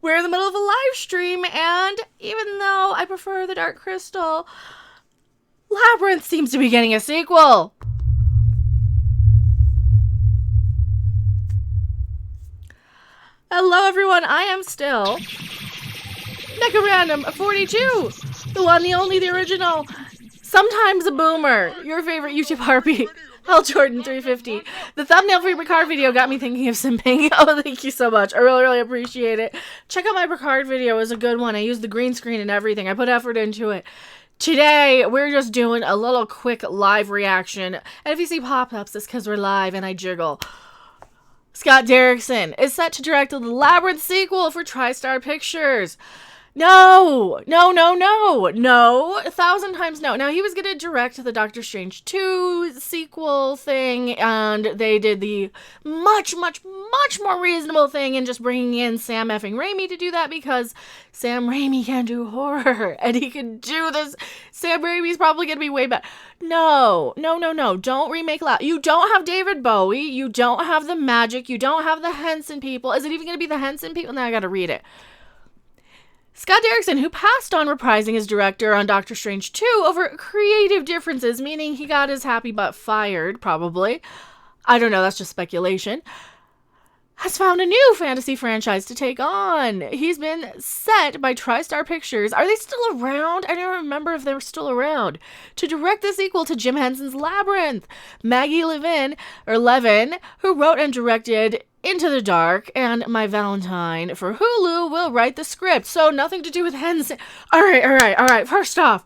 we're in the middle of a live stream, and even though I prefer the Dark Crystal, Labyrinth seems to be getting a sequel. Hello everyone, I am still Mega Random 42, the one, the only, the original, sometimes a boomer, your favorite YouTube harpy, Hell Jordan 350. The thumbnail for your Picard video got me thinking of simping. Oh, thank you so much. I really, really appreciate it. Check out my Picard video. It was a good one. I used the green screen and everything. I put effort into it. Today, we're just doing a little quick live reaction. And if you see pop-ups, it's because we're live and I jiggle. Scott Derrickson is set to direct the Labyrinth sequel for TriStar Pictures. No, 1,000 times no. Now, he was going to direct the Doctor Strange 2 sequel thing, and they did the much more reasonable thing in just bringing in Sam effing Raimi to do that, because Sam Raimi can do horror, and he can do this. Sam Raimi's probably going to be way better. No, don't remake You don't have David Bowie, you don't have the magic, you don't have the Henson people. Is it even going to be the Henson people? Now I got to read it. Scott Derrickson, who passed on reprising his director on Doctor Strange 2 over creative differences, meaning he got his happy butt fired, probably. I don't know, that's just speculation. Has found a new fantasy franchise to take on. He's been set by TriStar Pictures. Are they still around? I don't remember if they were still around. To direct the sequel to Jim Henson's Labyrinth. Maggie Levin, who wrote and directed Into the Dark and My Valentine for Hulu, will write the script. So nothing to do with Henson. All right. First off,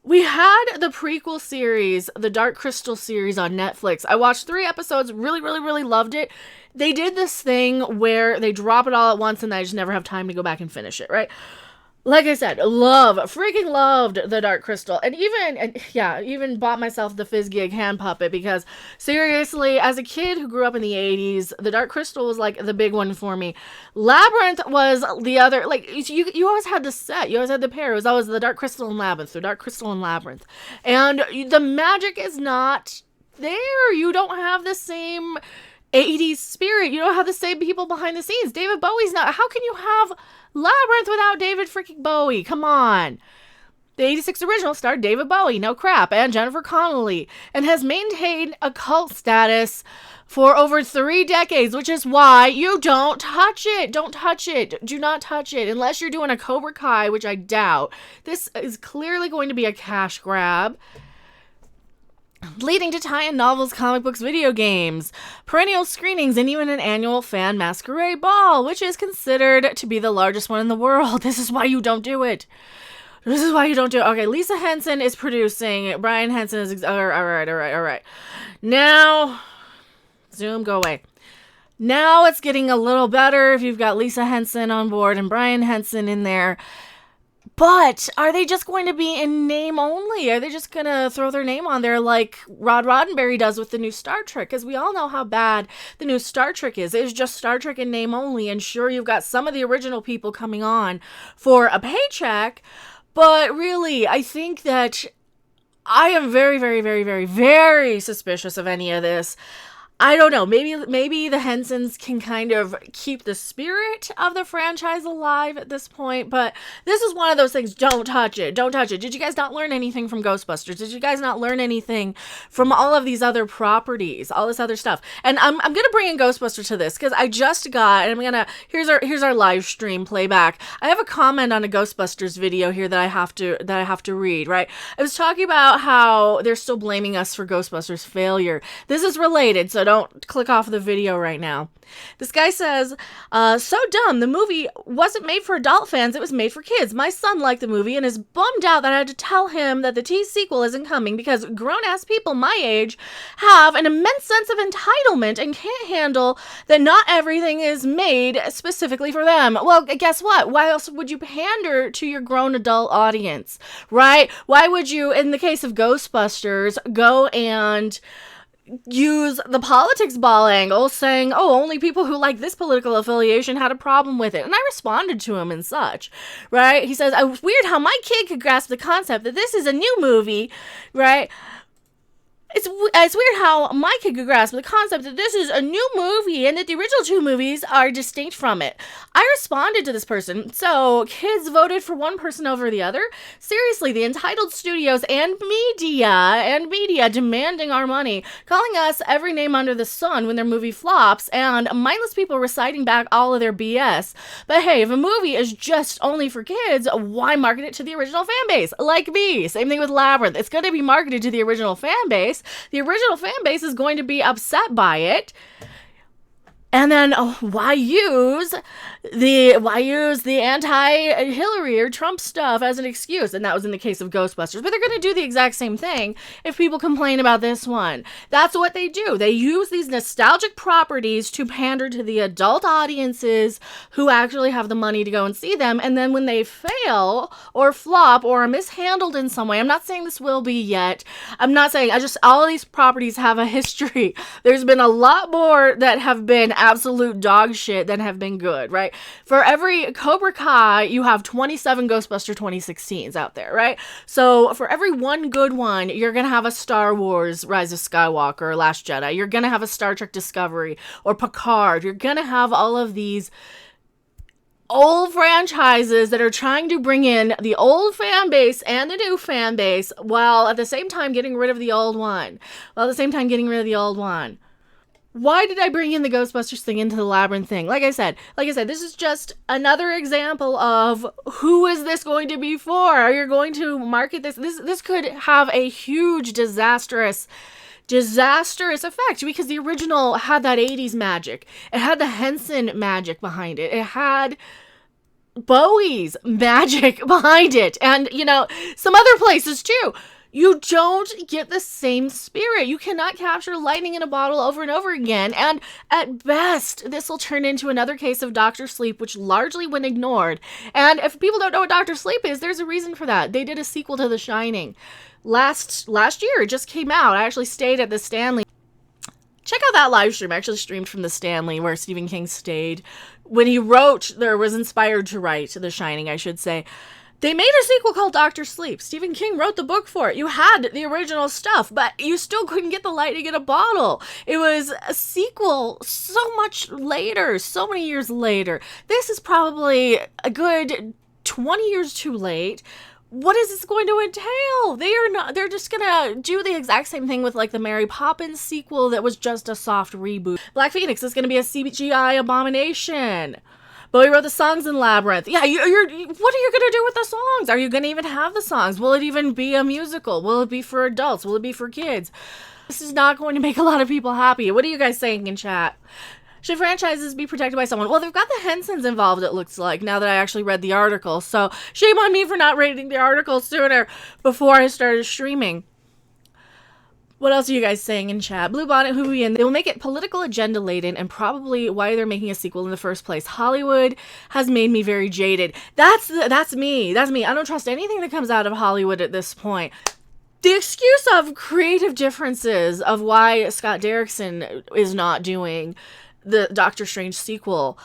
we had the prequel series, the Dark Crystal series on Netflix. I watched 3 episodes, really loved it. They did this thing where they drop it all at once and I just never have time to go back and finish it, right? Like I said, freaking loved the Dark Crystal. And even bought myself the Fizzgig hand puppet, because seriously, as a kid who grew up in the 80s, the Dark Crystal was like the big one for me. Labyrinth was the other, like, you always had the set, you always had the pair. It was always the Dark Crystal and Labyrinth, the Dark Crystal and Labyrinth. And the magic is not there. You don't have the same 80s spirit. You don't have the same people behind the scenes. David Bowie's not. How can you have Labyrinth without David freaking Bowie? Come on. The 86 original starred David Bowie, no crap, and Jennifer Connelly, and has maintained a cult status for over 3 decades, which is why you don't touch it. Don't touch it. Do not touch it. Unless you're doing a Cobra Kai, which I doubt. This is clearly going to be a cash grab, leading to tie-in novels, comic books, video games, perennial screenings, and even an annual fan masquerade ball, which is considered to be the largest one in the world. This is why you don't do it. Okay, Lisa Henson is producing. Brian Henson is... All right. Now... Zoom, go away. Now it's getting a little better if you've got Lisa Henson on board and Brian Henson in there. But are they just going to be in name only? Are they just going to throw their name on there like Rod Roddenberry does with the new Star Trek? Because we all know how bad the new Star Trek is. It's just Star Trek in name only. And sure, you've got some of the original people coming on for a paycheck. But really, I think that I am very suspicious of any of this. I don't know, maybe the Hensons can kind of keep the spirit of the franchise alive at this point, but this is one of those things, don't touch it. Did you guys not learn anything from Ghostbusters? Did you guys not learn anything from all of these other properties, all this other stuff? And I'm going to bring in Ghostbusters to this, because I just got, and here's our live stream playback. I have a comment on a Ghostbusters video here that I have to read, right? I was talking about how they're still blaming us for Ghostbusters' failure. This is related, so don't click off the video right now. This guy says, so dumb. The movie wasn't made for adult fans. It was made for kids. My son liked the movie and is bummed out that I had to tell him that the T sequel isn't coming because grown-ass people my age have an immense sense of entitlement and can't handle that not everything is made specifically for them. Well, guess what? Why else would you pander to your grown adult audience, right? Why would you, in the case of Ghostbusters, go and use the politics ball angle, saying, oh, only people who like this political affiliation had a problem with it. And I responded to him and such, right? He says, it's weird how my kid could grasp the concept that this is a new movie, right? It's weird how my kid could grasp the concept that this is a new movie and that the original two movies are distinct from it. I responded to this person. So, kids voted for one person over the other? Seriously, the entitled studios and media demanding our money, calling us every name under the sun when their movie flops, and mindless people reciting back all of their BS. But hey, if a movie is just only for kids, why market it to the original fan base? Like me. Same thing with Labyrinth. It's going to be marketed to the original fan base. The original fan base is going to be upset by it. And then why use the anti-Hillary or Trump stuff as an excuse? And that was in the case of Ghostbusters. But they're going to do the exact same thing if people complain about this one. That's what they do. They use these nostalgic properties to pander to the adult audiences who actually have the money to go and see them. And then when they fail or flop or are mishandled in some way, I'm not saying this will be yet. I'm not saying, all of these properties have a history. There's been a lot more that have been absolute dog shit than have been good, right? For every Cobra Kai, you have 27 Ghostbuster 2016s out there, right? So for every one good one, you're going to have a Star Wars Rise of Skywalker or Last Jedi. You're going to have a Star Trek Discovery or Picard. You're going to have all of these old franchises that are trying to bring in the old fan base and the new fan base while at the same time getting rid of the old one. Why did I bring in the Ghostbusters thing into the Labyrinth thing? Like I said, this is just another example of who is this going to be for? Are you going to market this? This could have a huge disastrous effect because the original had that 80s magic. It had the Henson magic behind it. It had Bowie's magic behind it. And, some other places too. You don't get the same spirit. You cannot capture lightning in a bottle over and over again. And at best, this will turn into another case of Dr. Sleep, which largely went ignored. And if people don't know what Dr. Sleep is, there's a reason for that. They did a sequel to The Shining. Last year, it just came out. I actually stayed at the Stanley. Check out that live stream. I actually streamed from the Stanley where Stephen King stayed. When he was inspired to write The Shining, I should say. They made a sequel called Dr. Sleep. Stephen King wrote the book for it. You had the original stuff, but you still couldn't get the lightning in a bottle. It was a sequel so much later, so many years later. This is probably a good 20 years too late. What is this going to entail? They're just gonna do the exact same thing with like the Mary Poppins sequel that was just a soft reboot. Black Phoenix is gonna be a CGI abomination. Bowie wrote the songs in Labyrinth. Yeah, what are you going to do with the songs? Are you going to even have the songs? Will it even be a musical? Will it be for adults? Will it be for kids? This is not going to make a lot of people happy. What are you guys saying in chat? Should franchises be protected by someone? Well, they've got the Hensons involved, it looks like, now that I actually read the article. So shame on me for not reading the article sooner before I started streaming. What else are you guys saying in chat? Blue Bonnet, who we in? They will make it political agenda laden and probably why they're making a sequel in the first place. Hollywood has made me very jaded. That's me. I don't trust anything that comes out of Hollywood at this point. The excuse of creative differences of why Scott Derrickson is not doing the Doctor Strange sequel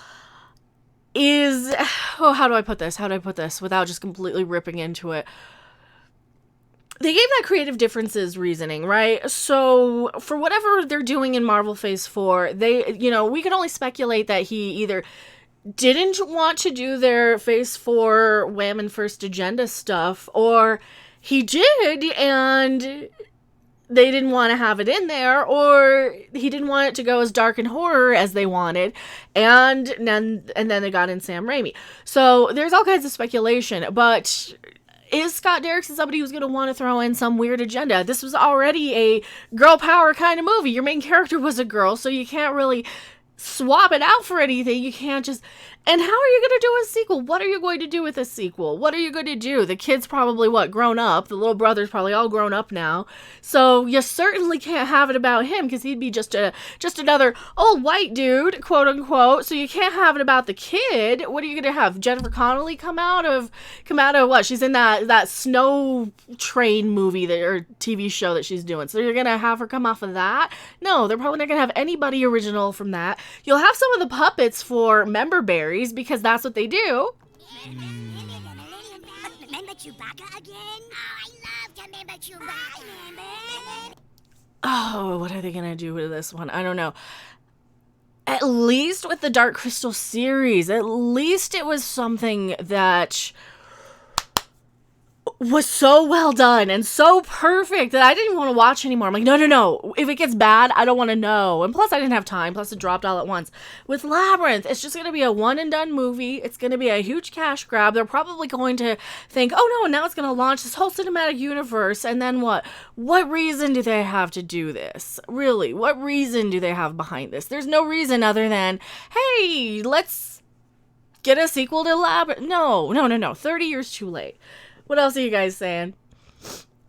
is, how do I put this without just completely ripping into it? They gave that creative differences reasoning, right? So for whatever they're doing in Marvel Phase 4, we can only speculate that he either didn't want to do their Phase 4 Wham and First Agenda stuff, or he did and they didn't want to have it in there, or he didn't want it to go as dark and horror as they wanted, and then they got in Sam Raimi. So there's all kinds of speculation, but is Scott Derrickson somebody who's going to want to throw in some weird agenda? This was already a girl power kind of movie. Your main character was a girl, so you can't really swap it out for anything. You can't just... And how are you going to do a sequel? What are you going to do with a sequel? What are you going to do? The kid's probably, grown up? The little brother's probably all grown up now. So you certainly can't have it about him because he'd be just another old white dude, quote unquote. So you can't have it about the kid. What are you going to have? Jennifer Connelly come out of what? She's in that snow train movie or TV show that she's doing. So you're going to have her come off of that? No, they're probably not going to have anybody original from that. You'll have some of the puppets for member berries because that's what they do. Remember Chewbacca again? Oh, I love to remember Chewbacca. Oh, what are they gonna do with this one? I don't know. At least with the Dark Crystal series, at least it was something that was so well done and so perfect that I didn't even want to watch anymore. I'm like, no. If it gets bad, I don't want to know. And plus, I didn't have time. Plus, it dropped all at once. With Labyrinth, it's just going to be a one and done movie. It's going to be a huge cash grab. They're probably going to think, oh no, now it's going to launch this whole cinematic universe. And then what? What reason do they have to do this? Really? What reason do they have behind this? There's no reason other than, hey, let's get a sequel to Labyrinth. No. 30 years too late. What else are you guys saying?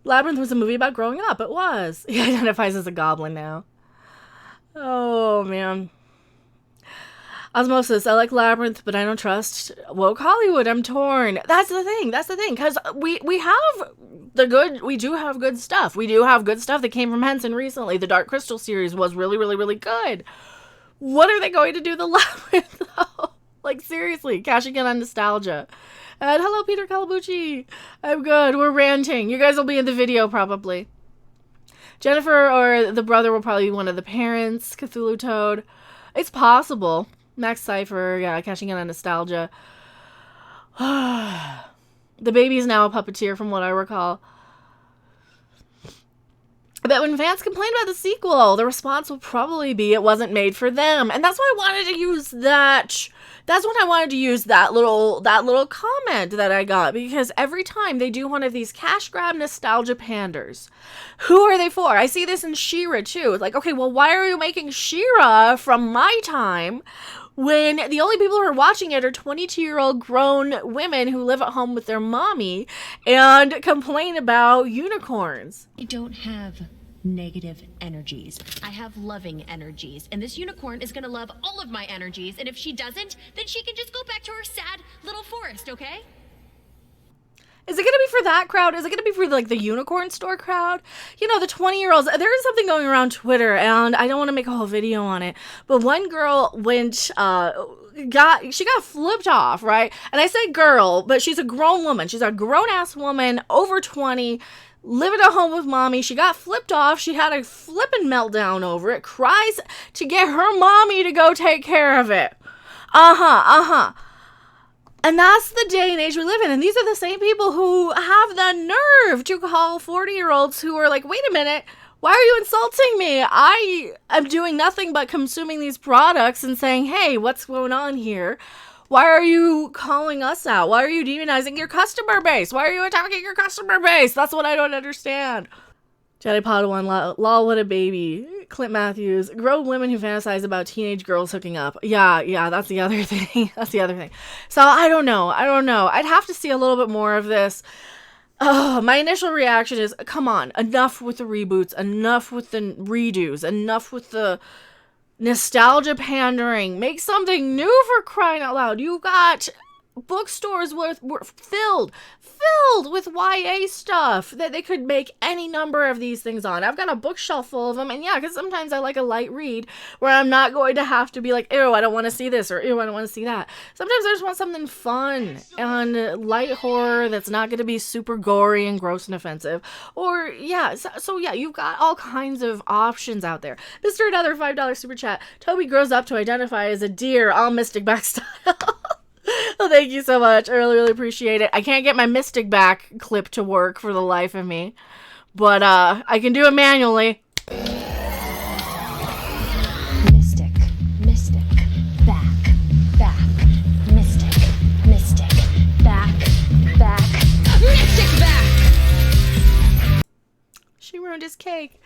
Labyrinth was a movie about growing up. It was. He identifies as a goblin now. Oh, man. Osmosis. I like Labyrinth, but I don't trust woke Hollywood. I'm torn. That's the thing. Because we do have good stuff. We do have good stuff that came from Henson recently. The Dark Crystal series was really, really, really good. What are they going to do the Labyrinth, though? Like, seriously, cashing in on nostalgia. And hello, Peter Calabucci. I'm good. We're ranting. You guys will be in the video, probably. Jennifer or the brother will probably be one of the parents. Cthulhu Toad. It's possible. Max Cypher, yeah, cashing in on nostalgia. The baby is now a puppeteer, from what I recall. I bet when fans complain about the sequel, the response will probably be it wasn't made for them. And that's why I wanted to use that. That's when I wanted to use that little comment that I got, because every time they do one of these cash grab nostalgia panders, who are they for? I see this in She-Ra too. It's like, okay, well, why are you making She-Ra from my time when the only people who are watching it are 22-year-old grown women who live at home with their mommy and complain about unicorns? I don't have negative energies. I have loving energies. And this unicorn is going to love all of my energies. And if she doesn't, then she can just go back to her sad little forest, okay? Is it going to be for that crowd? Is it going to be for, like, the unicorn store crowd? You know, the 20-year-olds. There is something going around Twitter, and I don't want to make a whole video on it, but one girl went, got flipped off, right? And I say girl, but she's a grown woman. She's a grown-ass woman, over 20, living at home with mommy. She got flipped off. She had a flippin' meltdown over it. Cries to get her mommy to go take care of it. And that's the day and age we live in. And these are the same people who have the nerve to call 40-year-olds who are like, wait a minute, why are you insulting me? I am doing nothing but consuming these products and saying, hey, what's going on here? Why are you calling us out? Why are you demonizing your customer base? Why are you attacking your customer base? That's what I don't understand. Jedi Padawan, lol, what a baby. Clint Matthews, grown women who fantasize about teenage girls hooking up. Yeah, that's the other thing. So I don't know. I'd have to see a little bit more of this. Oh, my initial reaction is, come on, enough with the reboots, enough with the redos, enough with the nostalgia pandering. Make something new, for crying out loud. You got bookstores were filled with YA stuff that they could make any number of these things on. I've got a bookshelf full of them, and yeah, because sometimes I like a light read where I'm not going to have to be like, ew, I don't want to see this, or ew, I don't want to see that. Sometimes I just want something fun and light horror that's not going to be super gory and gross and offensive. Or yeah, so yeah, you've got all kinds of options out there. Mr. Another $5 super chat. Toby grows up to identify as a deer, all Mystic Back style. Well, thank you so much. I really, really appreciate it. I can't get my Mystic Back clip to work for the life of me, but I can do it manually. Mystic, back, mystic, back, mystic back. She ruined his cake.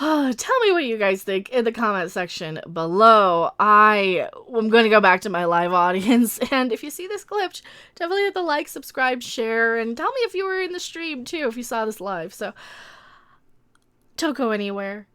Oh, tell me what you guys think in the comment section below. I am going to go back to my live audience, and if you see this clip, definitely hit the like, subscribe, share, and tell me if you were in the stream too, if you saw this live. So don't go anywhere.